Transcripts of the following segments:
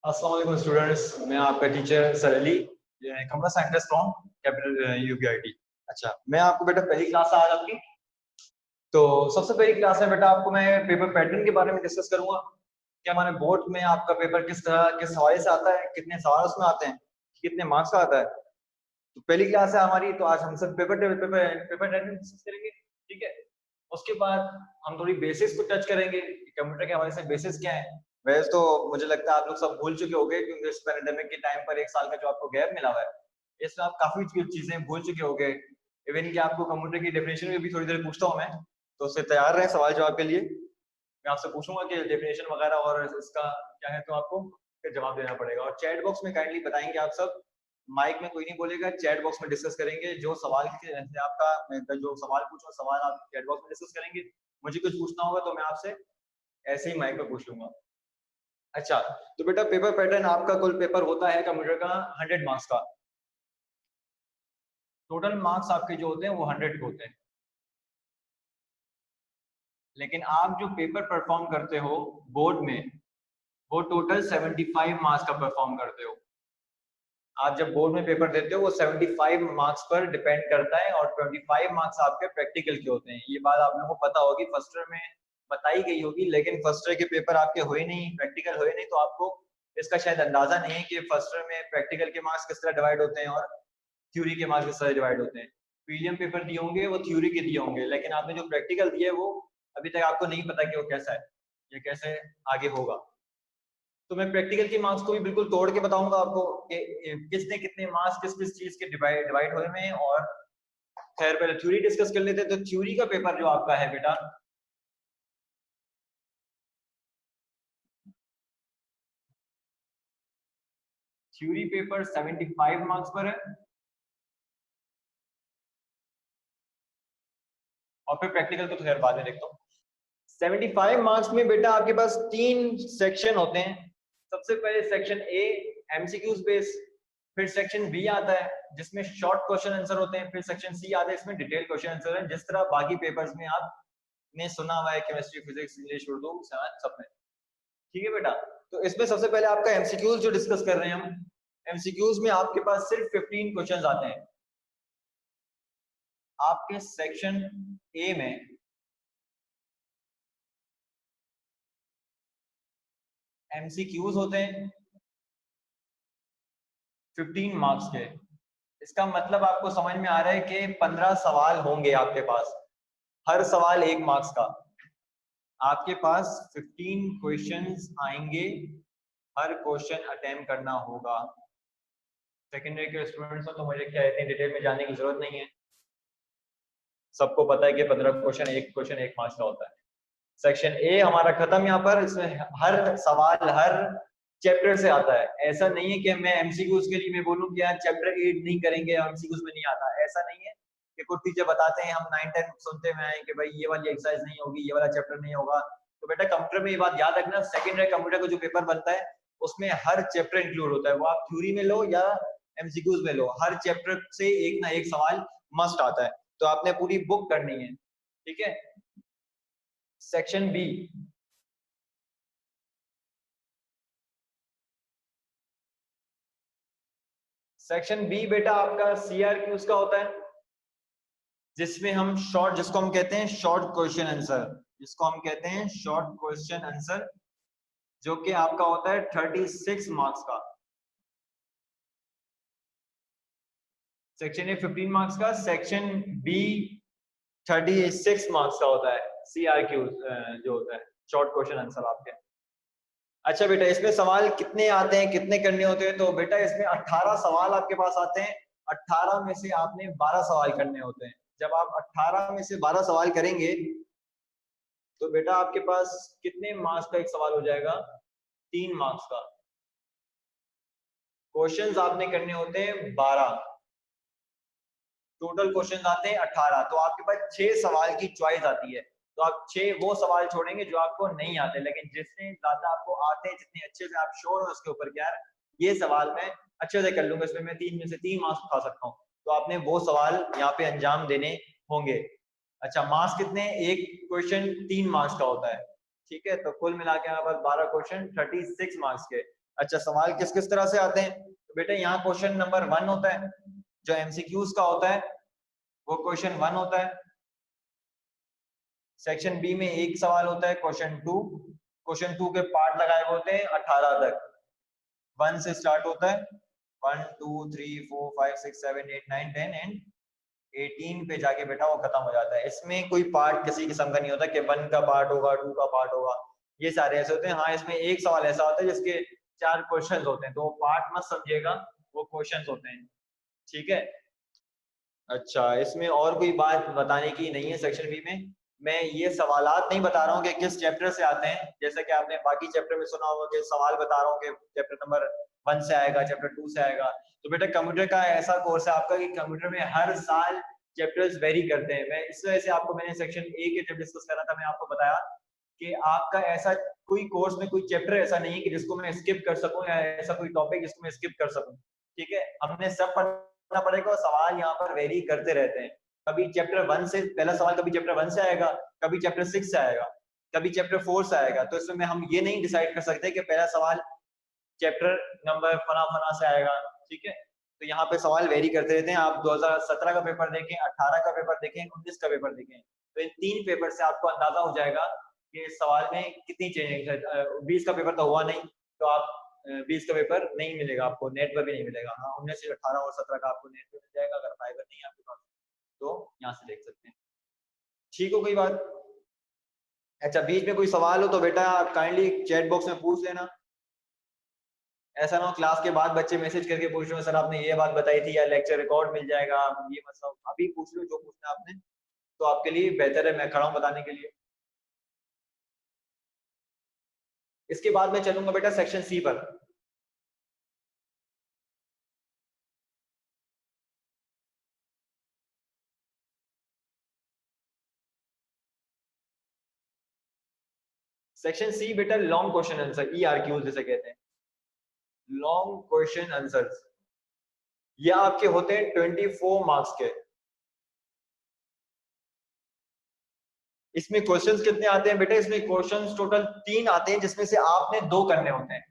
अस्सलाम वालेकुम स्टूडेंट्स, मैं आपका teacher sir Ali, computer scientist from capital UPIT. अच्छा, मैं आपको बेटा पहली क्लास है आज आपकी। तो सबसे पहली क्लास में बेटा आपको मैं पेपर पैटर्न के बारे में डिस्कस करूंगा कि हमारे बोर्ड में आपका पेपर किस तरह किस हवाले से आता है, कितने सवाल उसमें आते हैं, कितने मार्क्स का आता है। तो पहली क्लास है हमारी, तो आज हम सब पेपर पैटर्न डिस्कस करेंगे। ठीक है, उसके बाद हम थोड़ी बेसिक्स को टच करेंगे, कंप्यूटर के हवाले से बेसिक्स क्या है। वैसे तो मुझे लगता है आप लोग सब भूल चुके होंगे, क्योंकि इस पैंडेमिक के टाइम पर एक साल का जो आपको गैप मिला हुआ है, इसमें आप काफी चीजें भूल चुके होंगे। इवन कि आपको कंप्यूटर की डेफिनेशन में भी थोड़ी देर पूछता हूँ मैं, तो उससे तैयार रहें सवाल जवाब के लिए। मैं आपसे पूछूंगा कि डेफिनेशन वगैरह और इसका क्या है, तो आपको फिर जवाब देना पड़ेगा। और चैट बॉक्स में काइंडली बताएंगे आप सब, माइक में कोई नहीं बोलेगा, चैट बॉक्स में डिस्कस करेंगे। जो सवाल के आपका मैं जो सवाल पूछूंगा, सवाल आप चैट बॉक्स में डिस्कस करेंगे। मुझे कुछ पूछना होगा तो मैं आपसे ऐसे ही माइक पे पूछ लूंगा। अच्छा, तो बेटा पेपर पैटर्न आपका कुल पेपर होता है कंप्यूटर का 100 मार्क्स का। टोटल मार्क्स आपके जो होते हैं वो 100 के होते हैं, लेकिन आप जो पेपर परफॉर्म करते हो बोर्ड में, वो टोटल 75 मार्क्स का परफॉर्म करते हो। आप जब बोर्ड में पेपर देते हो वो 75 मार्क्स पर डिपेंड करता है, और 25 मार्क्स आपके प्रैक्टिकल के होते हैं। ये बात आप लोगों को पता होगी, फर्स्ट ईयर में बताई गई होगी, लेकिन फर्स्ट ईयर के पेपर आपके हुए नहीं, प्रैक्टिकल हुए नहीं, तो आपको इसका शायद अंदाजा नहीं है कि फर्स्ट ईयर में प्रैक्टिकल के मार्क्स किस तरह डिवाइड होते हैं और थ्योरी के मार्क्स किस तरह डिवाइड होते हैं। प्रीलिम पेपर दिए होंगे वो थ्योरी के दिए होंगे, लेकिन आपने जो प्रैक्टिकल दिया है वो अभी तक आपको नहीं पता कि वो कैसा है या कैसे आगे होगा। तो मैं प्रैक्टिकल के मार्क्स को भी बिल्कुल तोड़ के बताऊंगा आपको कि किसने कितने मार्क्स किस किस चीज के डिवाइड हुए हैं। और खैर पहले थ्योरी डिस्कस कर लेते हैं। तो थ्योरी का पेपर जो आपका है बेटा, थ्योरी पेपर 75 मार्क्स पर है, और फिर प्रैक्टिकल तो खैर बाद में देखता हूँ। 75 मार्क्स में बेटा आपके पास 3 सेक्शन होते हैं। सबसे पहले सेक्शन ए एमसीक्यूज बेस, फिर सेक्शन बी आता है जिसमें शॉर्ट क्वेश्चन आंसर होते हैं, फिर सेक्शन सी आता है इसमें डिटेल क्वेश्चन आंसर है, जिस तरह बाकी पेपर्स में आपने सुना हुआ है, केमिस्ट्री, फिजिक्स, इंग्लिश, उर्दू, सब में। ठीक है बेटा, तो इसमें सबसे पहले आपका एमसीक्यूज जो डिस्कस कर रहे हैं हम, एमसीक्यूज में आपके पास सिर्फ 15 क्वेश्चंस आते हैं। आपके सेक्शन ए में एमसीक्यूज होते हैं 15 मार्क्स के। इसका मतलब आपको समझ में आ रहा है कि 15 सवाल होंगे आपके पास, हर सवाल 1 मार्क्स का। आपके पास 15 क्वेश्चंस आएंगे, हर क्वेश्चन अटेम्प्ट करना होगा। सेकेंडरी के स्टूडेंट्स हो तो मुझे क्या इतनी डिटेल में जाने की जरूरत नहीं है, सबको पता है कि 15 क्वेश्चन एक मार्क्स का होता है। सेक्शन ए हमारा खत्म यहाँ पर। इसमें हर सवाल हर चैप्टर से आता है। ऐसा नहीं है कि मैं एमसीक्यूज के लिए मैं बोलूँ कि यार चैप्टर 8 नहीं करेंगे, एमसीक्यूज में नहीं आता, ऐसा नहीं है। कि कुछ टीचर बताते हैं, हम 9-10 सुनते में आए कि भाई ये वाली एक्सरसाइज नहीं होगी, ये वाला चैप्टर नहीं होगा। तो बेटा कंप्यूटर में ये बात याद रखना, सेकेंडरी कंप्यूटर का जो पेपर बनता है उसमें हर चैप्टर इंक्लूड होता है। वो आप थ्योरी में लो या एमसीक्यूज में लो, हर चैप्टर से एक ना एक सवाल मस्ट आता है। तो आपने पूरी बुक करनी है। ठीक है, सेक्शन बी, सेक्शन बी बेटा आपका सीआरक्यूज का होता है, जिसमें हम शॉर्ट, जिसको हम कहते हैं शॉर्ट क्वेश्चन आंसर, जिसको हम कहते हैं शॉर्ट क्वेश्चन आंसर, जो कि आपका होता है 36 मार्क्स का। सेक्शन ए 15 मार्क्स का, सेक्शन बी 36 मार्क्स का होता है सीआरक्यूज जो होता है शॉर्ट क्वेश्चन आंसर आपके। अच्छा बेटा, इसमें सवाल कितने आते हैं, कितने करने होते हैं? तो बेटा इसमें 18 सवाल आपके पास आते हैं। 18 में से आपने 12 सवाल करने होते हैं। जब आप 18 में से 12 सवाल करेंगे तो बेटा आपके पास कितने मार्क्स का एक सवाल हो जाएगा? 3 मार्क्स का। क्वेश्चंस आपने करने होते हैं 12, टोटल क्वेश्चंस आते हैं 18। तो आपके पास 6 सवाल की चॉइस आती है। तो आप 6 वो सवाल छोड़ेंगे जो आपको नहीं आते, लेकिन जितने ज्यादा आपको आते हैं, जितने अच्छे से आप श्योर हो उसके ऊपर कि यार ये सवाल मैं अच्छे से कर लूंगा, इसमें मैं 3 में से 3 मार्क्स उठा सकता हूँ, तो आपने वो सवाल यहाँ पे अंजाम देने होंगे। अच्छा, मार्क्स कितने? एक क्वेश्चन 3 मार्क्स का होता है। ठीक है, तो कुल मिला के हमारे पास 12 क्वेश्चन 36 मार्क्स के। अच्छा, सवाल किस किस तरह से आते हैं? तो बेटा यहाँ क्वेश्चन नंबर 1 होता है जो एमसीक्यूज का होता है, वो क्वेश्चन 1 होता है। सेक्शन बी में एक सवाल होता है क्वेश्चन 2। क्वेश्चन 2 के पार्ट लगाए हुए होते हैं 18 तक। 1 से स्टार्ट होता है, 1 2 3 4 5 6 7 8 9 10 एंड 18 पे जाके बेटा वो खत्म हो जाता है। इसमें कोई पार्ट किसी किस्म का नहीं होता कि 1 का पार्ट होगा, 2 का पार्ट होगा, ये सारे ऐसे होते हैं। हाँ, इसमें एक सवाल ऐसा होता है जिसके 4 क्वेश्चन होते हैं, तो वो पार्ट मत समझिएगा, वो क्वेश्चन होते हैं, ठीक है। अच्छा, इसमें और कोई बात बताने की नहीं है सेक्शन बी में। मैं ये सवालात नहीं बता रहा हूँ कि किस चैप्टर से आते हैं, जैसे कि आपने बाकी चैप्टर में सुना होगा कि सवाल बता रहा हूँ कि चैप्टर नंबर 1 से आएगा, चैप्टर 2 से आएगा। तो बेटा कंप्यूटर का ऐसा कोर्स है आपका कि कंप्यूटर में हर साल चैप्टर्स वेरी करते हैं। मैं इस वजह से आपको मैंने सेक्शन ए के जब डिस्कस करा था, मैं आपको बताया कि आपका ऐसा कोई कोर्स में कोई चैप्टर ऐसा नहीं है कि जिसको मैं स्किप कर सकूं, या ऐसा कोई टॉपिक जिसको मैं स्किप कर सकूं, ठीक है। हमने सब पढ़ना पड़ेगा और सवाल यहाँ पर वेरी करते रहते हैं। कभी चैप्टर 1 से पहला सवाल कभी चैप्टर 1 से आएगा, कभी चैप्टर 6 से आएगा, कभी चैप्टर 4 से आएगा। तो इसमें हम ये नहीं डिसाइड कर सकते कि पहला सवाल चैप्टर नंबर फना फना से आएगा, ठीक है। तो यहाँ पे सवाल वेरी करते रहते हैं। आप 2017 का पेपर देखें, 18 का पेपर देखें, 19 का पेपर देखें, तो इन 3 पेपर से आपको अंदाजा हो जाएगा कि इस सवाल में कितनी चेंज है। 20 का पेपर तो हुआ नहीं, तो आप 20 का पेपर नहीं मिलेगा आपको, नेट पर भी नहीं मिलेगा। हाँ, 19 18 और 17 का आपको नेट पर मिल जाएगा, अगर फाइबर नहीं है आपके पास तो यहाँ से देख सकते हैं। ठीक हो गई बात? अच्छा, बीच में कोई सवाल हो तो बेटा आप काइंडली चैट बॉक्स में पूछ लेना। ऐसा ना हो क्लास के बाद बच्चे मैसेज करके पूछ रहे हो सर आपने ये बात बताई थी, या लेक्चर रिकॉर्ड मिल जाएगा, ये मतलब अभी पूछ लो जो पूछना है आपने, तो आपके लिए बेहतर है, मैं खड़ा हूं बताने के लिए। इसके बाद मैं चलूंगा बेटा सेक्शन सी पर। सेक्शन सी बेटा लॉन्ग क्वेश्चन आंसर, ईआरक्यू जिसे कहते हैं, लॉन्ग क्वेश्चन आंसर्स। ये आपके होते हैं 24 मार्क्स के। इसमें क्वेश्चंस कितने आते हैं बेटा? इसमें क्वेश्चंस टोटल 3 आते हैं, जिसमें से आपने 2 करने होते हैं।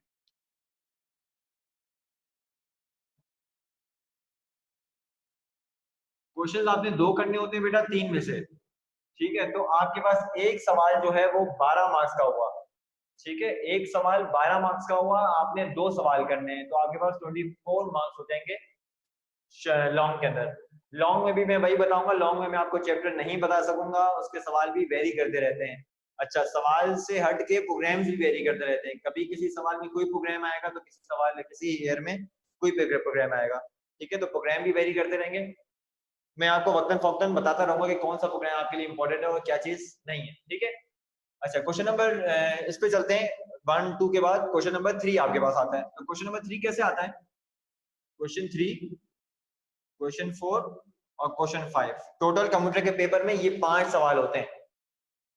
क्वेश्चंस आपने 2 करने होते हैं बेटा 3 में से, ठीक है। तो आपके पास एक सवाल जो है वो 12 मार्क्स का हुआ, ठीक है। एक सवाल 12 मार्क्स का हुआ, आपने 2 सवाल करने हैं, तो आपके पास 24 मार्क्स हो जाएंगे लॉन्ग के अंदर। लॉन्ग में भी मैं वही बताऊंगा, लॉन्ग में मैं आपको चैप्टर नहीं बता सकूंगा, उसके सवाल भी वेरी करते रहते हैं। अच्छा, सवाल से हट के प्रोग्राम्स भी वेरी करते रहते हैं। कभी किसी सवाल में कोई प्रोग्राम आएगा, तो किसी सवाल में किसी ईयर में कोई प्रोग्राम आएगा, ठीक है। तो प्रोग्राम भी वेरी करते रहेंगे। मैं आपको वक्तन फौक्तन बताता रहूंगा कि कौन सा प्रोग्राम आपके लिए इंपॉर्टेंट है और क्या चीज नहीं है, ठीक है। अच्छा, क्वेश्चन नंबर इस पे चलते हैं। 1 2 के बाद क्वेश्चन नंबर 3 आपके पास आता है। तो क्वेश्चन नंबर 3 कैसे आता है? क्वेश्चन 3, क्वेश्चन 4 और क्वेश्चन 5। टोटल कंप्यूटर के पेपर में ये 5 सवाल होते हैं,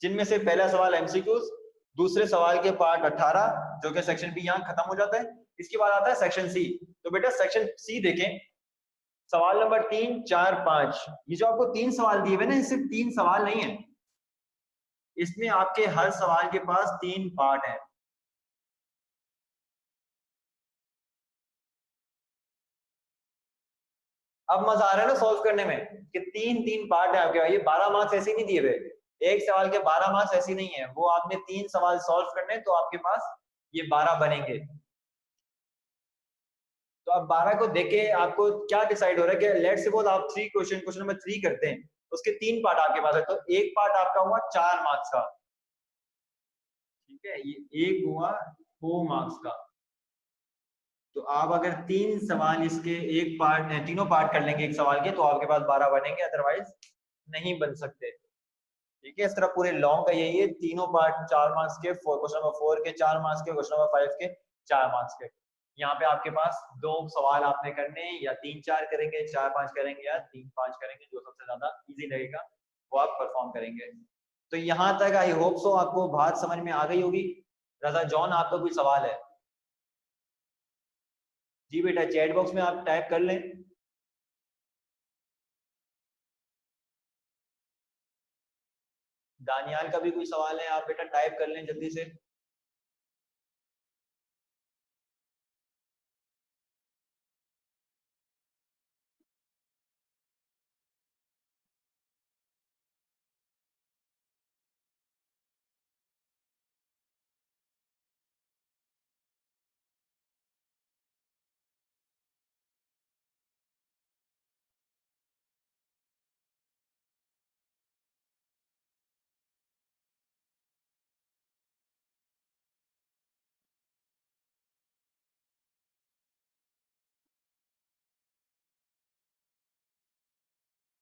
जिनमें से पहला सवाल एमसीक्यूज, दूसरे सवाल के पार्ट 18 जो कि सेक्शन बी यहाँ खत्म हो जाता है। इसके बाद आता है सेक्शन सी। तो बेटा सेक्शन सी देखें, सवाल नंबर 3 4 5। ये जो आपको 3 सवाल दिए हुए ना, ये सिर्फ 3 सवाल नहीं है, इसमें आपके हर सवाल के पास 3 पार्ट है। अब मजा आ रहा है ना सॉल्व करने में, कि 3 पार्ट है आपके। ये 12 मार्क्स ऐसे नहीं दिए हुए, एक सवाल के 12 मार्क्स ऐसे नहीं है, वो आपने 3 सवाल सॉल्व करने, तो आपके पास ये 12 बनेंगे। तो अब 12 को देखे आपको क्या डिसाइड हो रहा है कि लेट्स सपोज आप 3 क्वेश्चन नंबर 3 करते हैं, उसके 3 पार्ट आपके पास है, तो एक पार्ट आपका हुआ 4 मार्क्स का, ठीक है। ये एक हुआ 4 मार्क्स का। तो आप अगर 3 सवाल इसके एक पार्ट तीनों पार्ट कर लेंगे एक सवाल के, तो आपके पास 12 बनेंगे, अदरवाइज नहीं बन सकते, ठीक है। इस तरह पूरे लॉन्ग का यही है, तीनों पार्ट 4 मार्क्स के, क्वेश्चन नंबर 4 के 4 मार्क्स के, क्वेश्चन नंबर 5 के 4 मार्क्स के। यहाँ पे आपके पास 2 सवाल आपने करने हैं, या 3 4 करेंगे, 4 5 करेंगे, या 3 5 करेंगे, जो सबसे ज्यादा इजी लगेगा वो आप परफॉर्म करेंगे। तो यहाँ तक आई होप सो आपको बात समझ में आ गई होगी। रजा जॉन, आपका कोई सवाल है? जी बेटा, चैट बॉक्स में आप टाइप कर लें। दानियाल का भी कोई सवाल है, आप बेटा टाइप कर लें जल्दी से।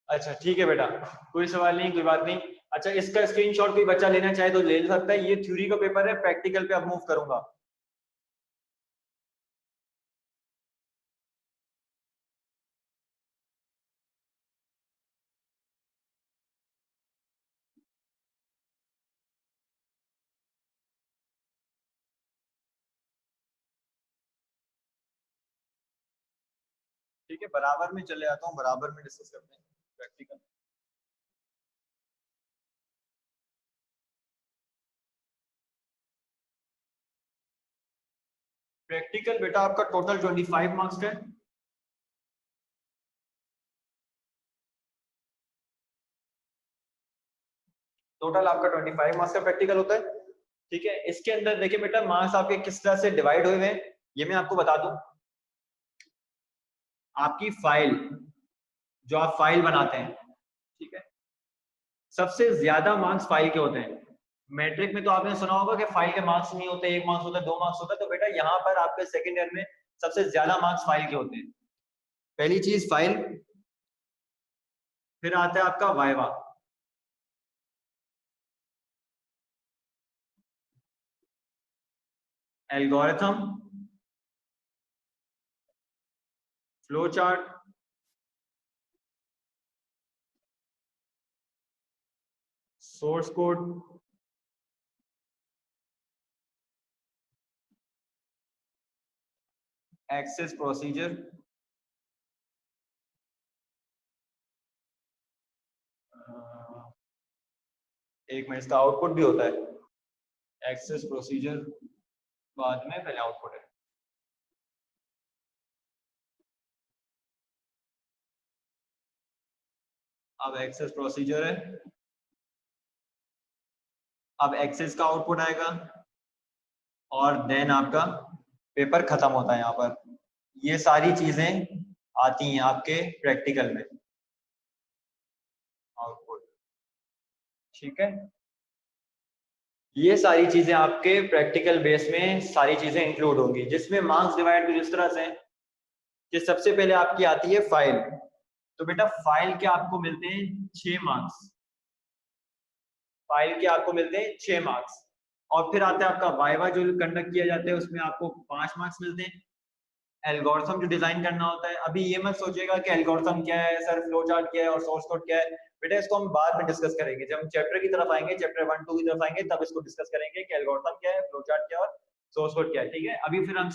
अच्छा ठीक है बेटा, कोई सवाल नहीं, कोई बात नहीं। अच्छा, इसका स्क्रीनशॉट कोई बच्चा लेना चाहे तो ले सकता है। ये थ्योरी का पेपर है, प्रैक्टिकल पे अब मूव करूंगा। ठीक है, बराबर में चले आता हूँ, बराबर में डिस्कस करते हैं प्रैक्टिकल। प्रैक्टिकल बेटा आपका टोटल 25 मार्क्स का है। टोटल आपका 25 मार्क्स का प्रैक्टिकल होता है। ठीक है, इसके अंदर देखिए बेटा, मार्क्स आपके किस तरह से डिवाइड हुए हैं ये मैं आपको बता दूं। आपकी फाइल, जो आप फाइल बनाते हैं, ठीक है, सबसे ज्यादा मार्क्स फाइल के होते हैं। मैट्रिक में तो आपने सुना होगा कि फाइल के मार्क्स नहीं होते, 1 मार्क्स होता है, 2 मार्क्स होता है। तो बेटा यहाँ पर आपके सेकेंड ईयर में सबसे ज्यादा मार्क्स फाइल के होते हैं। पहली चीज फाइल, फिर आता है आपका viva, algorithm, flow chart, source code, access procedure, एक मिनट, इसका आउटपुट भी होता है। एक्सेस प्रोसीजर बाद में, पहले आउटपुट है। अब एक्सेस प्रोसीजर है, अब एक्सेस का आउटपुट आएगा, और देन आपका पेपर खत्म होता है यहाँ पर। ये सारी चीजें आती हैं आपके प्रैक्टिकल में, आउटपुट। ठीक है, ये सारी चीजें आपके प्रैक्टिकल बेस में सारी चीजें इंक्लूड होंगी, जिसमें मार्क्स डिवाइड कुछ इस तरह से कि सबसे पहले आपकी आती है फाइल। तो बेटा फाइल के आपको मिलते हैं 6 मार्क्स, फाइल के आपको मिलते हैं 6 मार्क्स। और फिर आता है आपका वाइवा जो कंडक्ट किया जाता है, उसमें आपको 5 मार्क्स मिलते हैं। एल्गोरिथम जो डिजाइन करना होता है, अभी ये मत सोचिएगा कि एल्गोरिथम क्या है सर, फ्लो चार्ट क्या है और सोर्स कोड क्या है। बेटा इसको हम बाद में डिस्कस करेंगे, जब हम चैप्टर की तरफ आएंगे, चैप्टर 1 2 की तरफ आएंगे, तब इसको डिस्कस करेंगे कि एल्गोरिथम क्या है, फ्लो चार्ट क्या है और सोर्स कोड क्या है। ठीक है, अभी फिर हम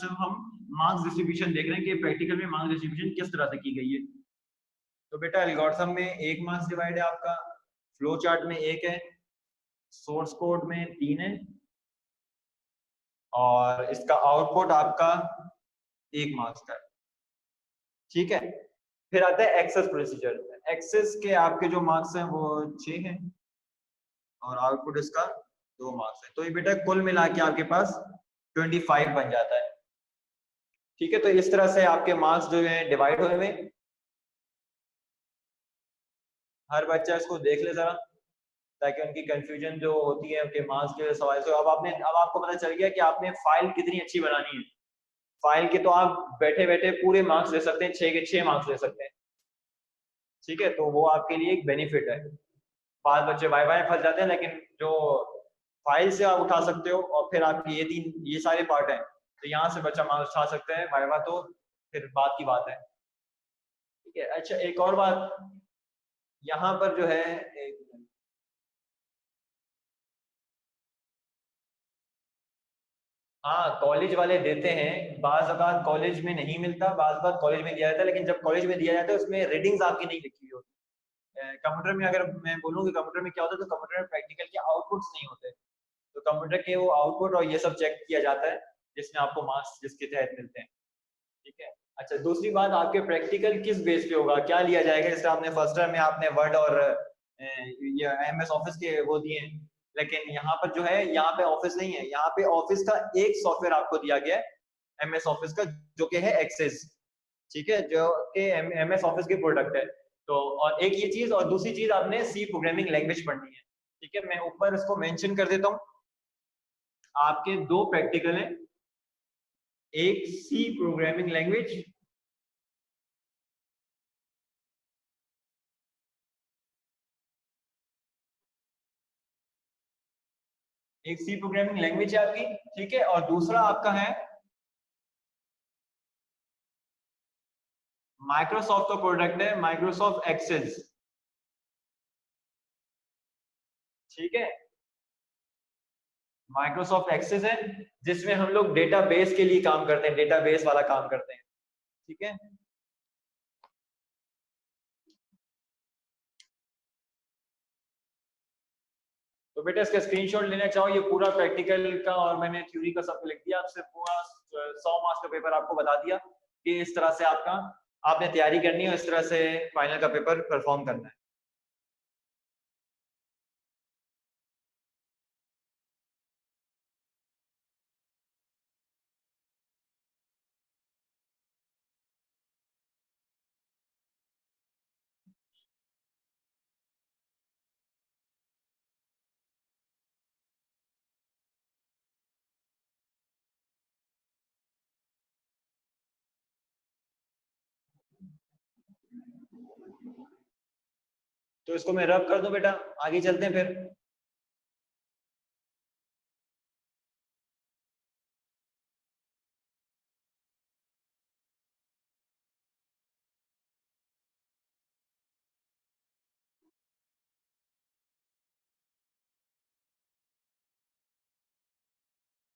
मार्क्स डिस्ट्रीब्यूशन देख रहे हैं कि प्रैक्टिकल में मार्क्स डिस्ट्रीब्यूशन किस तरह से की गई है। तो बेटा एल्गोरिथम में 1 मार्क्स डिवाइड है आपका, फ्लो चार्ट में 1 है, सोर्स कोड में 3 है, और इसका आउटपुट आपका 1 मार्क्स का है। ठीक है, फिर आता है एक्सेस प्रोसीजर। एक्सेस के आपके जो मार्क्स हैं वो 6 हैं, और आउटपुट इसका 2 मार्क्स है। तो ये बेटा कुल मिला के आपके पास 25 बन जाता है। ठीक है, तो इस तरह से आपके मार्क्स जो है डिवाइड हुए हैं। हर बच्चा इसको देख ले जरा, ताकि उनकी कंफ्यूजन जो होती है उनके मार्क्स के सवाल से, अब आपको पता चल गया कि आपने फाइल कितनी अच्छी बनानी है। फाइल के तो आप बैठे बैठे पूरे मार्क्स ले सकते हैं, 6 के 6 मार्क्स ले सकते हैं। ठीक है, तो वो आपके लिए एक बेनिफिट है। बाद बच्चे वाई वाई फंस जाते हैं, लेकिन जो फाइल से आप उठा सकते हो, और फिर आपकी ये सारे पार्ट हैं, तो यहाँ से बच्चा मार्क्स उठा सकता है। वाइवा तो फिर बात की बात है। ठीक है, अच्छा एक और बात यहाँ पर जो है, एक, हाँ कॉलेज वाले देते हैं, बाज अबार कॉलेज में नहीं मिलता, बाज अबार कॉलेज में दिया जाता है, लेकिन जब कॉलेज में दिया जाता है उसमें रीडिंग्स आपकी नहीं लिखी हुई होती। कंप्यूटर में अगर मैं बोलूँ कि कंप्यूटर में क्या होता है, तो कंप्यूटर में प्रैक्टिकल के आउटपुट्स नहीं होते, तो कंप्यूटर के वो आउटपुट और ये सब चेक किया जाता है, जिसमें आपको मार्क्स जिसके तहत मिलते हैं। ठीक है, अच्छा दूसरी बात, आपके प्रैक्टिकल किस बेस पे होगा, क्या लिया जाएगा। जैसे आपने फर्स्ट ईयर में आपने वर्ड और ये एमएस ऑफिस के वो दिए हैं, लेकिन यहाँ पर जो है, यहाँ पे ऑफिस नहीं है, यहाँ पे ऑफिस का एक सॉफ्टवेयर आपको दिया गया है, एमएस ऑफिस का, जो कि है एक्सेस। ठीक है, जो कि एमएस ऑफिस के प्रोडक्ट है। तो और एक ये चीज, और दूसरी चीज आपने सी प्रोग्रामिंग लैंग्वेज पढ़नी है। ठीक है, मैं ऊपर इसको मेंशन कर देता हूँ। आपके 2 प्रैक्टिकल हैं, एक सी प्रोग्रामिंग लैंग्वेज, एक सी प्रोग्रामिंग लैंग्वेज है आपकी, ठीक है, और दूसरा आपका है माइक्रोसॉफ्ट का प्रोडक्ट है माइक्रोसॉफ्ट एक्सेल, ठीक है, माइक्रोसॉफ्ट एक्सेस है जिसमें हम लोग डेटाबेस के लिए काम करते हैं, डेटाबेस वाला काम करते हैं, ठीक है। तो बेटा इसका स्क्रीनशॉट लेना चाहो, ये पूरा प्रैक्टिकल का और मैंने थ्योरी का सब लिख दिया, आपसे पूरा 100 मार्क्स का पेपर आपको बता दिया कि इस तरह से आपका आपने तैयारी करनी है और इस तरह से फाइनल का पेपर परफॉर्म करना है। तो इसको मैं रब कर दूं बेटा, आगे चलते हैं फिर।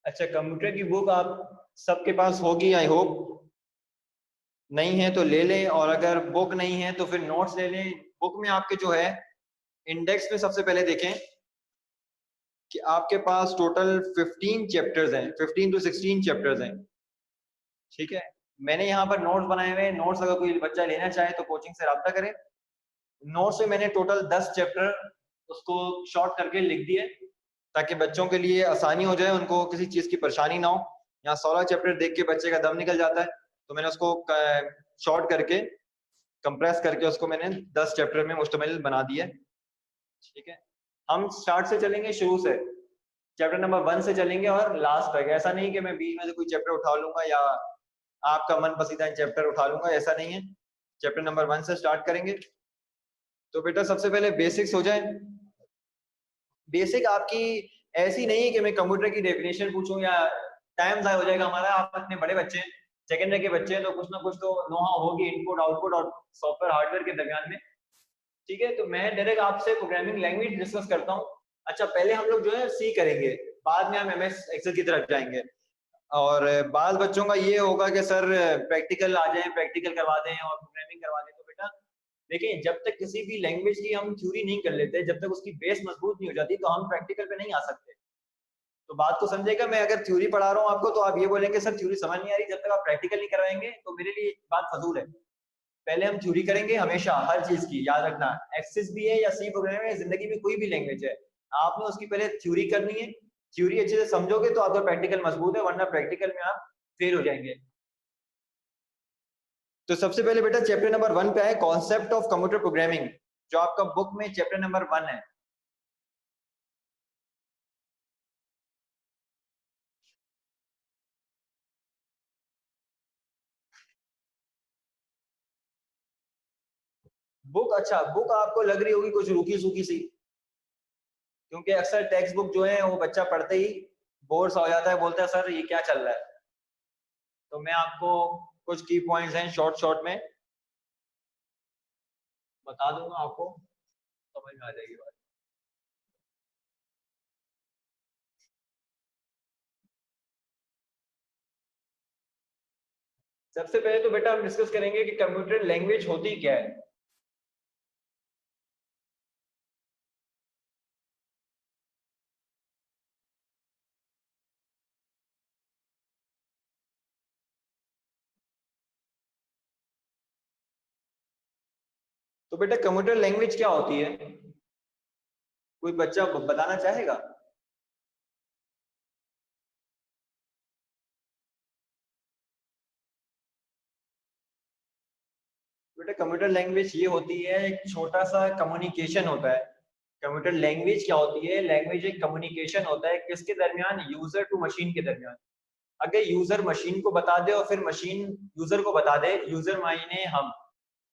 अच्छा, कंप्यूटर की बुक आप सबके पास होगी आई होप, नहीं है तो ले लें, और अगर बुक नहीं है तो फिर नोट्स ले लें। बुक में आपके जो है इंडेक्स में सबसे पहले देखें कि आपके पास टोटल 15 चैप्टर्स हैं, 15 टू 16 चैप्टर्स हैं, ठीक है। मैंने यहाँ पर नोट्स बनाए हुए हैं, नोट्स अगर कोई बच्चा लेना चाहे तो कोचिंग से रब्ता करे। नोट्स में मैंने टोटल 10 चैप्टर उसको शॉर्ट करके लिख दिए ताकि बच्चों के लिए आसानी हो जाए, उनको किसी चीज की परेशानी ना हो। यहाँ 16 चैप्टर देख के बच्चे का दम निकल जाता है, तो मैंने उसको शॉर्ट करके कंप्रेस करके उसको मैंने 10 चैप्टर में मुश्तमिल बना दिया, ठीक है। हम स्टार्ट से चलेंगे, शुरू से चैप्टर नंबर 1 से चलेंगे और लास्ट तक। ऐसा नहीं कि मैं बीच में से कोई चैप्टर उठा लूंगा या आपका मन पसंदीदा चैप्टर उठा लूंगा, ऐसा नहीं है। चैप्टर नंबर 1 से स्टार्ट करेंगे। तो बेटा सबसे पहले बेसिक्स हो जाए। बेसिक आपकी ऐसी नहीं है कि मैं कंप्यूटर की डेफिनेशन पूछूं या टाइम ज़ाया हो जाएगा हमारा। आप इतने बड़े बच्चे हैं, सेकेंडरी के बच्चे हैं, तो कुछ ना कुछ तो नो हाउ होगी इनपुट आउटपुट और सॉफ्टवेयर हार्डवेयर के दरमियान में, ठीक है। तो मैं डायरेक्ट आपसे प्रोग्रामिंग लैंग्वेज डिस्कस करता हूँ। अच्छा, पहले हम लोग जो है सी करेंगे, बाद में हम एमएस एक्सेल की तरफ जाएंगे। और बाद बच्चों का ये होगा कि सर प्रैक्टिकल आ जाए, प्रैक्टिकल करवा दें और प्रोग्रामिंग करवा दें। तो बेटा देखिए, जब तक किसी भी लैंग्वेज की हम थ्योरी नहीं कर लेते, जब तक उसकी बेस मजबूत नहीं हो जाती, तो हम प्रैक्टिकल पे नहीं आ सकते। तो बात को समझेगा, मैं अगर थ्योरी पढ़ा रहा हूँ आपको तो आप ये बोलेंगे सर थ्योरी समझ नहीं आ रही, जब तक आप प्रैक्टिकल नहीं करवाएंगे तो मेरे लिए बात फजूल है। पहले हम थ्योरी करेंगे हमेशा, हर चीज की याद रखना। एक्सेस भी है या सी प्रोग्रामिंग है, जिंदगी में कोई भी लैंग्वेज है, आपने उसकी पहले थ्योरी करनी है। थ्योरी अच्छे से समझोगे तो आपका प्रैक्टिकल मजबूत है, वरना प्रैक्टिकल में आप फेल हो जाएंगे। तो सबसे पहले बेटा चैप्टर नंबर 1 पे है कॉन्सेप्ट ऑफ कंप्यूटर प्रोग्रामिंग, जो आपका बुक में चैप्टर नंबर 1 है। बुक, अच्छा बुक आपको लग रही होगी कुछ रूखी सूखी सी, क्योंकि अक्सर टेक्स्ट बुक जो है वो बच्चा पढ़ते ही बोर सा हो जाता है, बोलता है सर ये क्या चल रहा है। तो मैं आपको कुछ की पॉइंट्स हैं शॉर्ट शॉर्ट में बता दूंगा, आपको समझ में आ जाएगी बात। सबसे पहले तो बेटा हम डिस्कस करेंगे कि कंप्यूटर लैंग्वेज होती क्या है। तो बेटा कंप्यूटर लैंग्वेज क्या होती है, कोई बच्चा बताना चाहेगा? बेटा कंप्यूटर लैंग्वेज ये होती है, एक छोटा सा कम्युनिकेशन होता है। कंप्यूटर लैंग्वेज क्या होती है? लैंग्वेज एक कम्युनिकेशन होता है, किसके दरमियान? यूजर टू मशीन के दरमियान। अगर यूजर मशीन को बता दे और फिर मशीन यूजर को बता दे, यूजर मायने हम,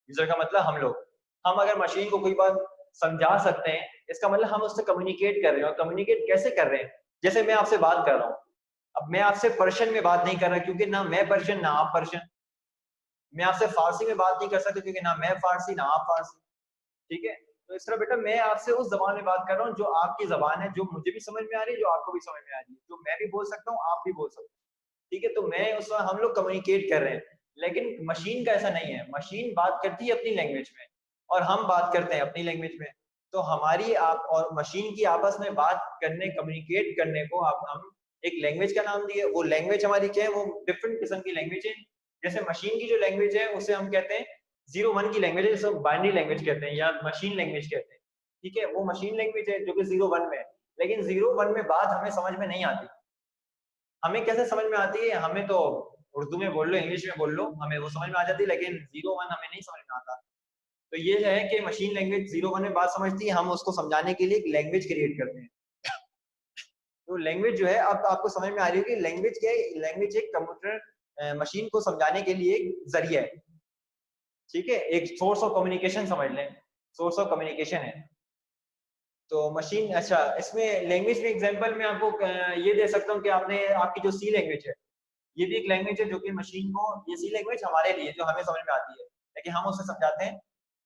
यूजर का मतलब हम लोग, हम अगर मशीन को कोई बात समझा सकते हैं, इसका मतलब हम उससे कम्युनिकेट कर रहे हैं। और कम्युनिकेट कैसे कर रहे हैं? जैसे मैं आपसे बात कर रहा हूँ, अब मैं आपसे पर्शियन में बात नहीं कर रहा क्योंकि ना मैं पर्शियन ना आप पर्शियन। मैं आपसे फारसी में बात नहीं कर सकता क्योंकि ना मैं फारसी ना आप फारसी। ठीक है, तो इस तरह बेटा मैं आपसे उस जबान में बात कर रहा हूँ जो आपकी जबान है, जो मुझे भी समझ में आ रही है, जो आपको भी समझ में आ रही है, जो मैं भी बोल सकता हूँ, आप भी बोल सकते हो। ठीक है, तो मैं उस वक्त हम लोग कम्युनिकेट कर रहे हैं, लेकिन मशीन का ऐसा नहीं है। मशीन बात करती है अपनी लैंग्वेज में और हम बात करते हैं अपनी लैंग्वेज में। तो हमारी आप और मशीन की आपस में बात करने, कम्युनिकेट करने को आप हम एक लैंग्वेज का नाम दिए। वो लैंग्वेज हमारी क्या है, वो डिफरेंट किस्म की लैंग्वेज है। जैसे मशीन की जो लैंग्वेज है उसे हम कहते हैं 0-1 की लैंग्वेज है, जिसे बाइनरी लैंग्वेज कहते हैं या मशीन लैंग्वेज कहते हैं। ठीक है, वो मशीन लैंग्वेज है जो कि 0-1 में है, लेकिन 0-1 में बात हमें समझ में नहीं आती। हमें कैसे समझ में आती है? हमें तो उर्दू में बोल लो, इंग्लिश में बोल लो, हमें वो समझ में आ जाती है, लेकिन 0-1 हमें नहीं समझ में आता। तो ये है कि मशीन लैंग्वेज 0-1 में बात समझती है, हम उसको समझाने के लिए एक लैंग्वेज क्रिएट करते हैं। तो लैंग्वेज जो है, अब आपको समझ में आ रही है कि लैंग्वेज क्या है? लैंग्वेज एक कंप्यूटर मशीन को समझाने के लिए एक जरिया है। ठीक है, एक सोर्स ऑफ कम्युनिकेशन समझ लें, सोर्स ऑफ कम्युनिकेशन है। तो मशीन, अच्छा, इसमें लैंग्वेज में एग्जांपल मैं आपको ये दे सकता हूँ कि आपने आपकी जो सी लैंग्वेज है, ये भी एक लैंग्वेज है जो कि मशीन को, ये सी लैंग्वेज हमारे लिए जो हमें समझ में आती है, लेकिन हम उसे समझाते हैं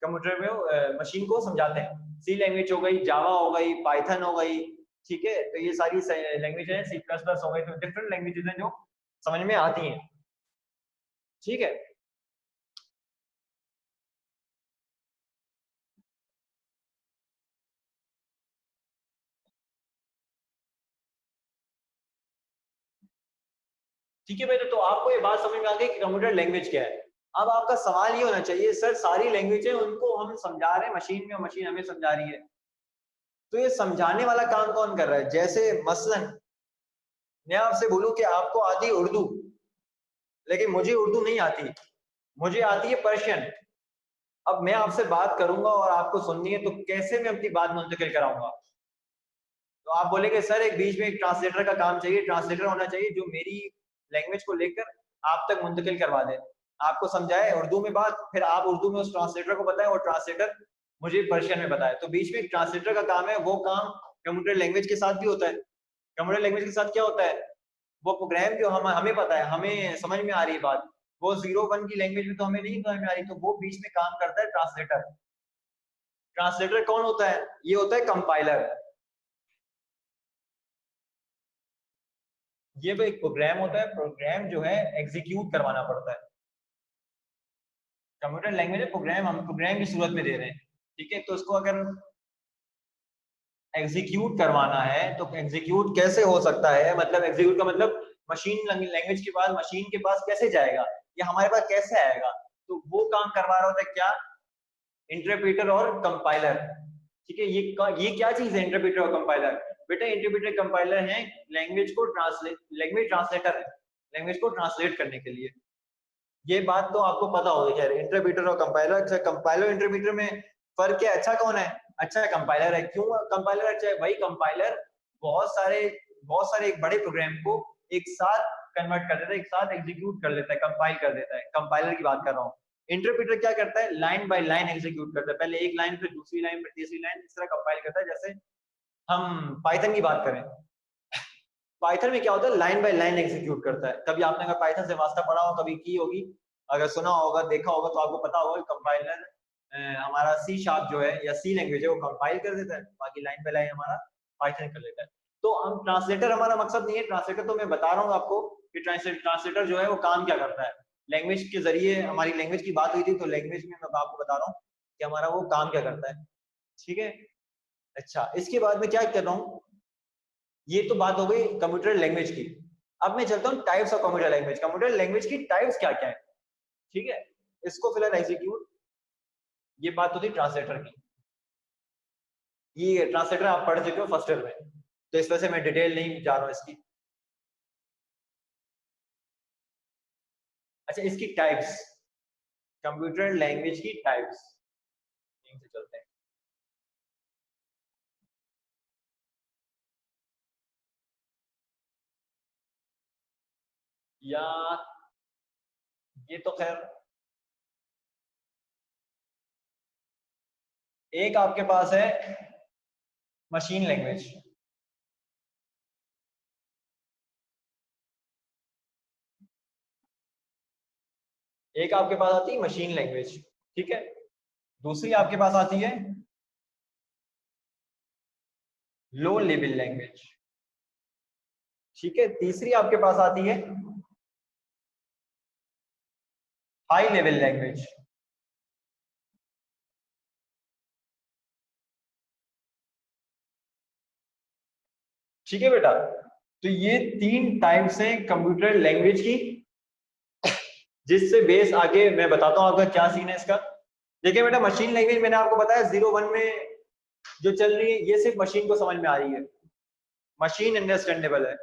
कंप्यूटर में, मशीन को समझाते हैं। सी लैंग्वेज हो गई, जावा हो गई, पाइथन हो गई। ठीक है, तो ये सारी लैंग्वेज है, सी प्लस प्लस हो गई, तो डिफरेंट लैंग्वेजेस हैं जो समझ में आती हैं। ठीक है, ठीक है बेटा, तो आपको ये बात समझ में आ गई कि कंप्यूटर लैंग्वेज क्या है। अब आपका सवाल ये होना चाहिए, सर सारी लैंग्वेज है उनको हम समझा रहे हैं मशीन में और मशीन हमें समझा रही है, तो ये समझाने वाला काम कौन कर रहा है? जैसे मसलन मैं आपसे बोलूं कि आपको आती है उर्दू, लेकिन मुझे उर्दू नहीं आती, मुझे आती है पर्शियन। अब मैं आपसे बात करूंगा और आपको सुननी है, तो कैसे मैं अपनी बात मुंतकिल कराऊंगा? तो आप बोलेंगे सर एक बीच में एक ट्रांसलेटर का काम चाहिए, ट्रांसलेटर होना चाहिए जो मेरी लैंग्वेज को लेकर आप तक मुंतकिल करवा दे, आपको समझाए उर्दू में बात, फिर आप उर्दू में उस ट्रांसलेटर को बताएं और ट्रांसलेटर मुझे पर्शियन में बताए। तो बीच में एक ट्रांसलेटर का काम है, वो काम कंप्यूटर लैंग्वेज के साथ भी होता है। कंप्यूटर लैंग्वेज के साथ क्या होता है? वो प्रोग्राम जो हम हमें पता है, हमें समझ में आ रही है बात, वो 0-1 की लैंग्वेज में तो हमें नहीं समझ में आ रही, तो वो बीच में काम करता है ट्रांसलेटर। ट्रांसलेटर कौन होता है? ये होता है कंपाइलर। ये वो एक प्रोग्राम होता है, प्रोग्राम जो है एग्जीक्यूट करवाना पड़ता है। कंप्यूटर लैंग्वेज है, प्रोग्राम हम प्रोग्राम की सूरत में दे रहे हैं। ठीक है, तो उसको अगर एग्जीक्यूट करवाना है तो एग्जीक्यूट कैसे हो सकता है? मतलब एग्जीक्यूट का मतलब मशीन लैंग्वेज के बाद मशीन के पास कैसे जाएगा, या हमारे पास कैसे आएगा? तो वो काम करवा रहा होता है क्या? इंटरप्रेटर और कंपाइलर। ठीक है, ये क्या चीज है इंटरप्रेटर और कंपाइलर? बेटा इंटरप्रेटर कंपाइलर है लैंग्वेज को ट्रांसलेट, लैंग्वेज ट्रांसलेटर है लैंग्वेज को ट्रांसलेट करने के लिए। ये बात तो आपको पता होगी खैर, इंटरप्रेटर और कंपाइलर। अच्छा, कंपाइलर इंटरप्रेटर में फर्क क्या? अच्छा कौन है? अच्छा कंपाइलर है। क्यों कंपाइलर अच्छा है? भाई कंपाइलर बहुत सारे एक बड़े प्रोग्राम को एक साथ कन्वर्ट कर देता है, एक साथ एग्जीक्यूट कर लेता है, कंपाइल कर देता है। कंपाइलर की बात कर रहा हूँ। इंटरप्रेटर क्या करता है? लाइन बाय लाइन एग्जीक्यूट करता है, पहले एक लाइन, फिर दूसरी लाइन, फिर तीसरी लाइन, इस तरह कंपाइल करता है। जैसे हम पाइथन की बात करें, पाइथन में क्या होता है? लाइन बाय लाइन एग्जीक्यूट करता है। कभी आपने अगर पाइथन से वास्ता पढ़ा हो, कभी की होगी, अगर सुना होगा, देखा होगा, तो आपको पता होगा कि कंपाइलर हमारा सी शार्प जो है या सी लैंग्वेज है वो कंपाइल कर देता है, बाकी लाइन बाय लाइन हमारा पाइथन कर लेता है। तो हम ट्रांसलेटर, हमारा मकसद नहीं है ट्रांसलेटर, तो मैं बता रहा हूँ आपको कि ट्रांसलेटर जो है वो काम क्या करता है। लैंग्वेज के जरिए हमारी लैंग्वेज की बात हुई थी, तो लैंग्वेज में मैं आपको बता रहा हूँ कि हमारा वो काम क्या करता है। ठीक है, अच्छा, इसके बाद में क्या कर रहा हूँ, ये तो बात हो गई कंप्यूटर लैंग्वेज की। अब मैं चलता हूँ types of computer language. Computer language की टाइप्स क्या क्या है? ठीक है, इसको फिलहाल एग्जीक्यूट, ये बात होती ट्रांसलेटर की। ये ट्रांसलेटर आप पढ़ चुके हो फर्स्ट ईयर में, तो इस वजह से मैं डिटेल नहीं जा रहा हूँ इसकी। अच्छा, इसकी टाइप्स, कंप्यूटर लैंग्वेज की टाइप्स, यहीं से चलते हैं। या ये तो खैर, एक आपके पास है मशीन लैंग्वेज, एक आपके पास आती है मशीन लैंग्वेज, ठीक है, दूसरी आपके पास आती है लो लेवल लैंग्वेज, ठीक है, तीसरी आपके पास आती है हाई लेवल लैंग्वेज। ठीक है बेटा, तो ये 3 टाइप्स हैं कंप्यूटर लैंग्वेज की, जिससे बेस आगे मैं बताता हूँ आपका क्या सीन है इसका। देखिए बेटा, मशीन लैंग्वेज मैंने आपको बताया 0-1 में जो चल रही है, ये सिर्फ मशीन को समझ में आ रही है, मशीन अंडरस्टैंडेबल है,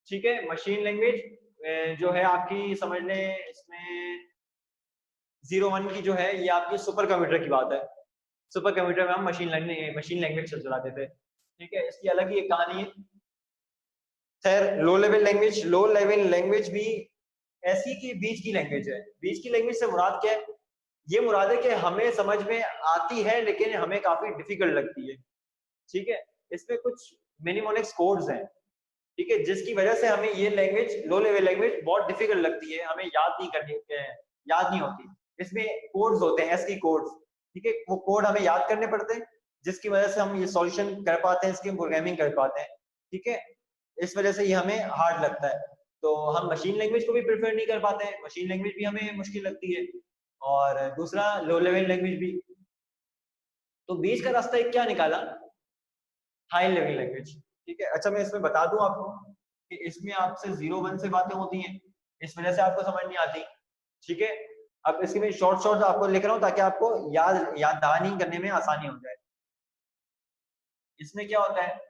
ठीक है। मशीन लैंग्वेज जो है आपकी समझ लें इसमें 0-1 की जो है ये आपकी सुपर कंप्यूटर की बात है, सुपर कंप्यूटर में हम मशीन लैंग्वेज चलाते थे, ठीक है, इसकी अलग ही एक कहानी है। खैर, लो लेवल लैंग्वेज भी ऐसी की बीच की लैंग्वेज है। बीच की लैंग्वेज से मुराद क्या है? ये मुराद है कि हमें समझ में आती है लेकिन हमें काफी डिफिकल्ट लगती है, ठीक है। इसमें कुछ मिनिमोनिक्स कोड्स हैं, ठीक है, जिसकी वजह से हमें ये लैंग्वेज लो लेवल लैंग्वेज बहुत डिफिकल्ट लगती है, हमें याद नहीं होती। इसमें कोड्स होते हैं, एसकी कोड्स, ठीक है, वो कोड हमें याद करने पड़ते हैं, जिसकी वजह से हम ये सॉल्यूशन कर पाते हैं, इसकी प्रोग्रामिंग कर पाते हैं, ठीक है। इस वजह से ये हमें हार्ड लगता है, तो हम मशीन लैंग्वेज को भी प्रेफर नहीं कर पाते हैं, मशीन लैंग्वेज भी हमें मुश्किल लगती है, और दूसरा लो लेवल लैंग्वेज भी। तो बीच का रास्ता एक क्या निकाला? हाई लेवल लैंग्वेज, ठीक है। अच्छा, मैं इसमें बता दूं आपको कि इसमें आपसे 0-1 से बातें होती हैं, इस वजह से आपको समझ नहीं आती, ठीक है। अब इसके में शॉर्ट शॉर्ट आपको लिख रहा हूँ ताकि आपको याददानी करने में आसानी हो जाए। इसमें क्या होता है?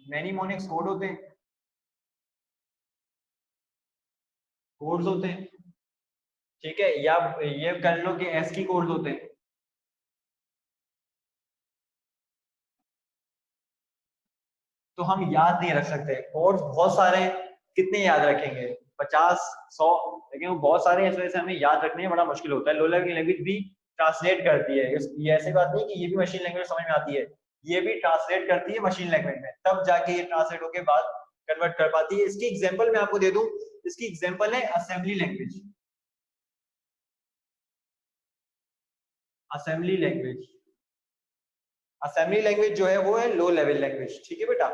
मैनीमोनिक्स कोड होते हैं, कोड्स होते हैं, ठीक है, या ये कर लो कि एस की कोड्स होते हैं। तो हम याद नहीं रख सकते, कोड्स बहुत सारे हैं, कितने याद रखेंगे? 50-100, लेकिन वो बहुत सारे हैं, इस वजह से हमें याद रखने में बड़ा मुश्किल होता है। लो लेवल लैंग्वेज भी ट्रांसलेट करती है, ये ऐसी बात नहीं कि ये भी मशीन लैंग्वेज समझ में आती है, ये भी ट्रांसलेट करती है मशीन लैंग्वेज में, तब जाके ये ट्रांसलेट होके बाद कन्वर्ट कर पाती है। इसकी एग्जाम्पल मैं आपको दे दूं, इसकी एग्जाम्पल है assembly language. Assembly language, assembly language जो है वो है लो लेवल लैंग्वेज, ठीक है बेटा।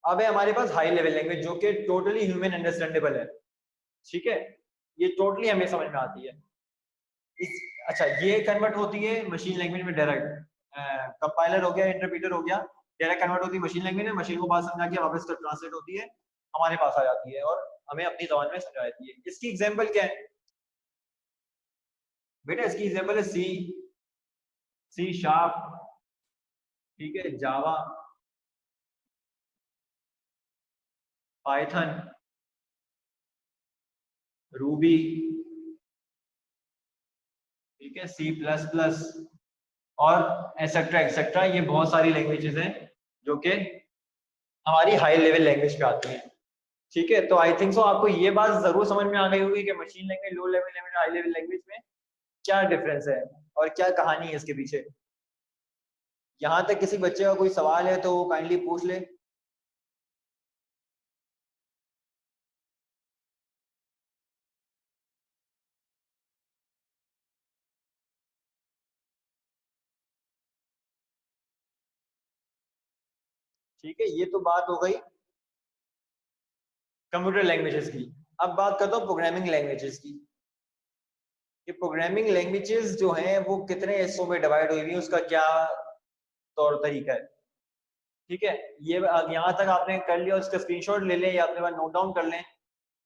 अब है हमारे पास हाई लेवल लैंग्वेज जो कि टोटली ह्यूमन अंडरस्टैंडेबल है, ठीक है, ये टोटली हमें समझ में आती है। इस अच्छा, ये कन्वर्ट होती है मशीन लैंग्वेज में डायरेक्ट, कंपाइलर हो गया, इंटरप्रेटर हो गया, डायरेक्ट कन्वर्ट होती है मशीन लैंग्वेज में, मशीन को बात समझा के वापस ट्रांसलेट होती है, हमारे पास आ जाती है और हमें अपनी जबान में समझ आती है। इसकी एग्जांपल क्या है बेटा? इसकी एग्जांपल है सी शार्प, ठीक है, जावा, पाइथन, रूबी, ठीक है, सी प्लस प्लस, और एक्सेट्रा एक्सेट्रा। ये बहुत सारी लैंग्वेजेस हैं जो कि हमारी हाई लेवल लैंग्वेज पे आती हैं, ठीक है। तो आई थिंक सो आपको ये बात जरूर समझ में आ गई होगी कि machine language, low level language, high level language में क्या डिफरेंस है और क्या कहानी है इसके पीछे। यहाँ तक किसी बच्चे का कोई सवाल है तो वो काइंडली पूछ ले। ठीक है, ये तो बात हो गई कंप्यूटर लैंग्वेजेस की। अब बात करता हूँ प्रोग्रामिंग लैंग्वेजेस की। ये प्रोग्रामिंग लैंग्वेजेस जो हैं वो कितने हिस्सों में डिवाइड हुई हुई है, उसका क्या तौर तरीका है, ठीक है। ये यहाँ तक आपने कर लिया, उसका स्क्रीनशॉट ले लें या अपने पास नोट डाउन कर लें,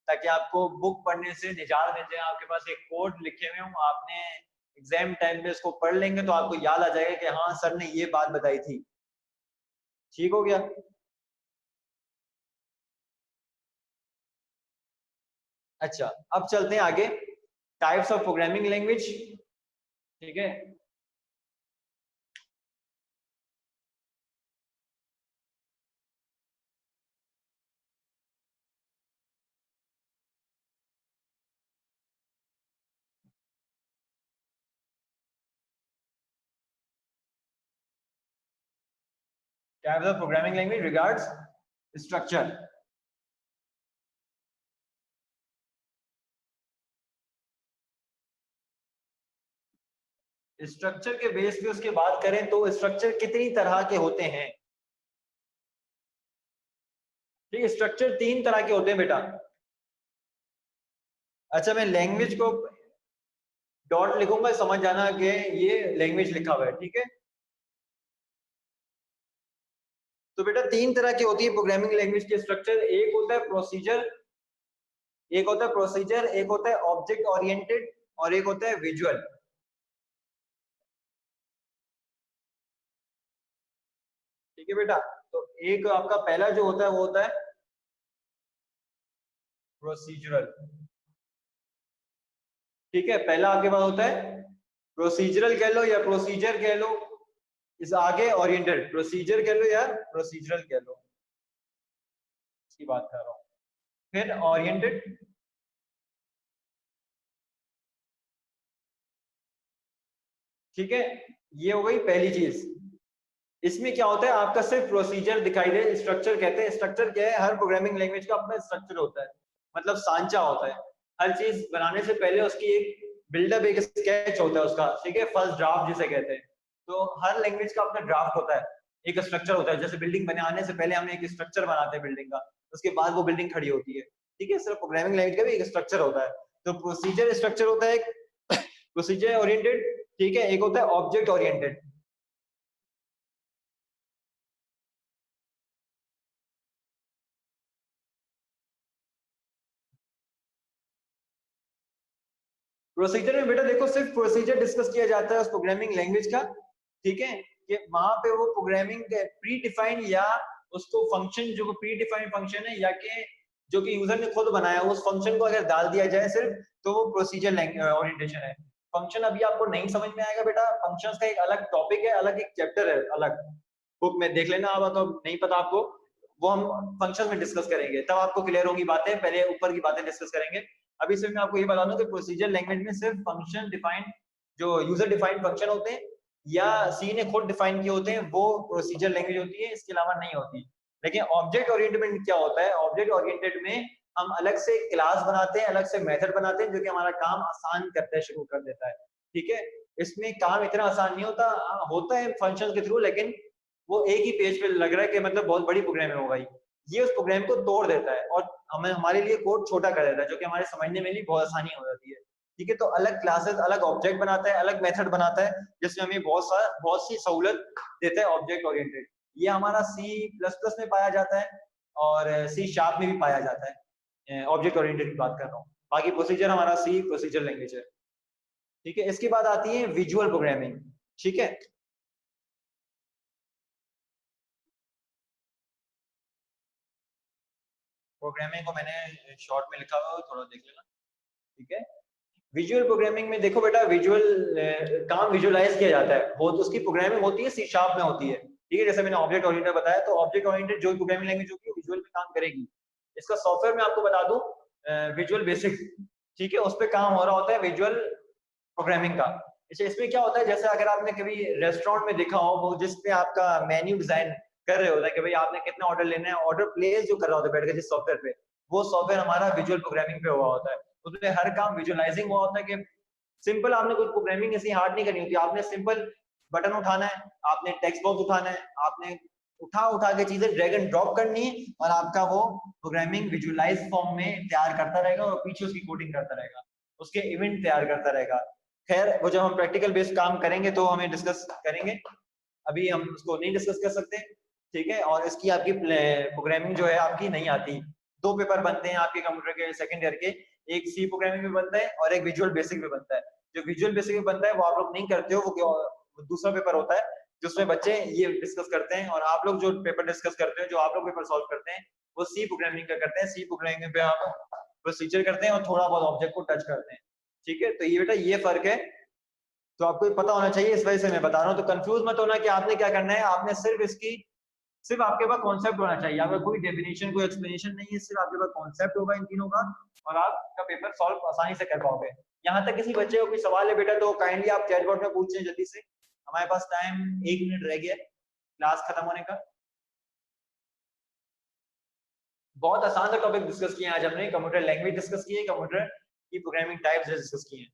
ताकि आपको बुक पढ़ने से निजात मिल जाए। आपके पास एक कोड लिखे हुए हों, आपने एग्जाम टाइम पे इसको पढ़ लेंगे तो आपको याद आ जाएगा कि हाँ सर ने ये बात बताई थी। ठीक हो गया? अच्छा, अब चलते हैं आगे, टाइप्स ऑफ प्रोग्रामिंग लैंग्वेज, ठीक है। Types of programming language regards structure. Structure के बेस पे उसकी बात करें तो स्ट्रक्चर कितनी तरह के होते हैं? ठीक है, स्ट्रक्चर 3 तरह के होते हैं बेटा। अच्छा, मैं लैंग्वेज को डॉट लिखूंगा, समझ जाना कि ये लैंग्वेज लिखा हुआ है, ठीक है। तो बेटा 3 तरह की होती है प्रोग्रामिंग लैंग्वेज के स्ट्रक्चर। एक होता है प्रोसीजर, एक होता है ऑब्जेक्ट ओरिएंटेड और एक होता है विजुअल। ठीक है बेटा, तो एक आपका पहला जो होता है वो होता है प्रोसीजरल। ठीक है, पहला आपके पास होता है प्रोसीजरल कह लो या प्रोसीजर कह लो, इस आगे ओरिएंटेड, प्रोसीजर कह लो या प्रोसीजरल कह लो, इसकी बात कर रहा हूँ। फिर ओरिएंटेड, ठीक है, ये हो गई पहली चीज। इसमें क्या होता है, आपका सिर्फ प्रोसीजर दिखाई दे। स्ट्रक्चर कहते हैं, स्ट्रक्चर क्या है, हर प्रोग्रामिंग लैंग्वेज का अपना स्ट्रक्चर होता है, मतलब सांचा होता है। हर चीज बनाने से पहले उसकी एक बिल्डअप, एक स्केच होता है उसका, ठीक है, फर्स्ट ड्राफ्ट जिसे कहते हैं। तो हर लैंग्वेज का अपना ड्राफ्ट होता है, एक स्ट्रक्चर होता है। जैसे बिल्डिंग बनाने से पहले हम एक स्ट्रक्चर बनाते हैं बिल्डिंग का, उसके बाद वो बिल्डिंग खड़ी होती है। ठीक है, सिर्फ प्रोग्रामिंग लैंग्वेज का भी एक स्ट्रक्चर होता है। तो प्रोसीजर स्ट्रक्चर होता है एक, प्रोसीजर ओरिएंटेड, ठीक है, एक होता है ऑब्जेक्ट ओरिएंटेड। प्रोसीजर में बेटा देखो, सिर्फ प्रोसीजर डिस्कस किया जाता है उस प्रोग्रामिंग लैंग्वेज का, ठीक है, कि वहां पे वो प्रोग्रामिंग प्री डिफाइंड या उसको फंक्शन, जो प्री डिफाइंड फंक्शन है या कि जो कि यूजर ने खुद बनाया, उस फंक्शन को अगर डाल दिया जाए सिर्फ, तो वो प्रोसीजर ओरिएंटेशन है। फंक्शन अभी आपको नहीं समझ में आएगा बेटा, फंक्शंस का एक अलग टॉपिक है, अलग एक चैप्टर है, अलग बुक में देख लेना। अब तो नहीं पता आपको, वो हम फंक्शन में डिस्कस करेंगे, तब आपको क्लियर होंगी बातें। पहले ऊपर की बातें डिस्कस करेंगे। अभी सिर्फ मैं आपको ये बता दूं कि प्रोसीजर लैंग्वेज में सिर्फ फंक्शन डिफाइंड, जो यूजर डिफाइंड फंक्शन होते हैं या सी ने खुद डिफाइन किए होते हैं, वो प्रोसीजर लैंग्वेज होती है, इसके अलावा नहीं होती। लेकिन ऑब्जेक्ट ओरिएंटेड में क्या होता है, ऑब्जेक्ट ओरिएंटेड में हम अलग से क्लास बनाते हैं, अलग से मेथड बनाते हैं, जो कि हमारा काम आसान करते हैं, शुरू कर देता है। ठीक है, इसमें काम इतना आसान नहीं होता, होता है फंक्शन के थ्रू, लेकिन वो एक ही पेज पे लग रहा है कि मतलब बहुत बड़ी प्रोग्राम हो गई। ये उस प्रोग्राम को तोड़ देता है और हमें, हमारे लिए कोड छोटा कर देता है, जो कि हमारे समझने में भी बहुत आसानी हो जाती है। ठीक है, तो अलग क्लासेस, अलग ऑब्जेक्ट बनाता है, अलग मेथड बनाता है, जिसमें हमें बहुत सी सहूलत देता है ऑब्जेक्ट ओरिएंटेड। ये हमारा सी प्लस प्लस में पाया जाता है और सी शार्प में भी पाया जाता है। ऑब्जेक्ट ओरिएंटेड की बात कर रहा हूँ, बाकी प्रोसीजर हमारा सी प्रोसीजर लैंग्वेज है। ठीक है, इसके बाद आती है विजुअल प्रोग्रामिंग। ठीक है, प्रोग्रामिंग को मैंने शॉर्ट में लिखा हुआ है, थोड़ा देख लेना। ठीक है, विजुअल प्रोग्रामिंग में देखो बेटा, विजुअल काम विजुअलाइज किया जाता है, वो तो उसकी प्रोग्रामिंग होती है सी शार्प में होती है। ठीक है, जैसे मैंने ऑब्जेक्ट ओरिएंटेड बताया, तो ऑब्जेक्ट ओरिएंटेड जो प्रोग्रामिंग लैंग्वेज होगी, विजुअल पे काम करेगी। इसका सॉफ्टवेयर मैं आपको बता दूं, विजुअल बेसिक, ठीक है, उस पर काम हो रहा होता है विजुअल प्रोग्रामिंग का। अच्छा, इसमें क्या होता है, जैसे अगर आपने कभी रेस्टोरेंट में देखा हो, वो जिसपे आपका मेन्यू डिजाइन कर रहे होता है कि भाई आपने कितना ऑर्डर लेना है, ऑर्डर प्लेस जो कर रहा होता है बैठ के जिस सॉफ्टवेयर पे, वो सॉफ्टवेयर हमारा विजुअल प्रोग्रामिंग पे हुआ होता है। उसमें हर काम विजुअलाइजिंग हुआ होता है कि सिंपल, आपने कुछ प्रोग्रामिंग ऐसी हार्ड नहीं करनी होती, आपने सिंपल बटन उठाना है, आपने टेक्स्ट बॉक्स उठाना है, आपने उठा उठा के चीजें ड्रैग एंड ड्रॉप करनी है, और आपका वो प्रोग्रामिंग विजुअलाइज फॉर्म में तैयार करता रहेगा और पीछे उसकी कोडिंग करता रहेगा, उसके इवेंट तैयार करता रहेगा। खैर, वो जब हम प्रैक्टिकल बेस्ड काम करेंगे तो हमें डिस्कस करेंगे, अभी हम उसको नहीं डिस्कस कर सकते। ठीक है, और इसकी आपकी प्रोग्रामिंग जो है आपकी नहीं आती। 2 पेपर बनते हैं आपके कंप्यूटर के सेकंड ईयर के, एक सी प्रोग्रामिंग में बनता है और एक विजुअल बेसिक में बनता है। जो विजुअल बेसिक में बनता है वो आप लोग नहीं करते हो, वो दूसरा पेपर होता है जिसमें बच्चे ये डिस्कस करते हैं, और आप लोग जो पेपर डिस्कस करते हैं, जो आप लोग पेपर सॉल्व करते हैं, वो सी प्रोग्रामिंग का करते हैं। सी प्रोग्रामिंग पे आप प्रोसीजर करते हैं और थोड़ा बहुत ऑब्जेक्ट को टच करते हैं। ठीक है, तो ये बेटा ये फर्क है, तो आपको ये पता होना चाहिए, इस वजह से मैं बता रहा हूँ। तो कंफ्यूज मत होना कि आपने क्या करना है, आपने सिर्फ इसकी, सिर्फ आपके पास कॉन्सेप्ट होना चाहिए, आपका कोई डेफिनेशन, कोई एक्सप्लेनेशन नहीं है, सिर्फ आपके पास कॉन्सेप्ट होगा इन तीनों का, और आपका पेपर सॉल्व आसानी से कर पाओगे। यहाँ तक किसी बच्चे को कोई सवाल है बेटा, तो काइंडली आप चैट बॉट में पूछें जल्दी से, हमारे पास टाइम 1 मिनट रह गया है क्लास खत्म होने का। बहुत आसान सा टॉपिक डिस्कस किया आज हमने, कंप्यूटर लैंग्वेज डिस्कस की है, कंप्यूटर की प्रोग्रामिंग टाइप्स डिस्कस की है।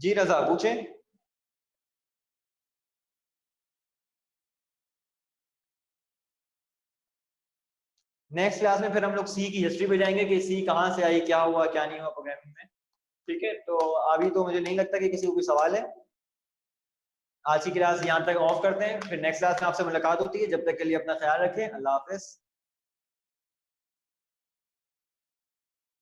जी रजा पूछे। नेक्स्ट क्लास में फिर हम लोग सी की हिस्ट्री पे जाएंगे कि सी कहाँ से आई, क्या हुआ क्या नहीं हुआ प्रोग्रामिंग में। ठीक है, तो अभी तो मुझे नहीं लगता कि किसी को कोई सवाल है। आज की क्लास यहाँ तक ऑफ करते हैं, फिर नेक्स्ट क्लास में आपसे मुलाकात होती है। जब तक के लिए अपना ख्याल रखें, अल्लाह हाफिज।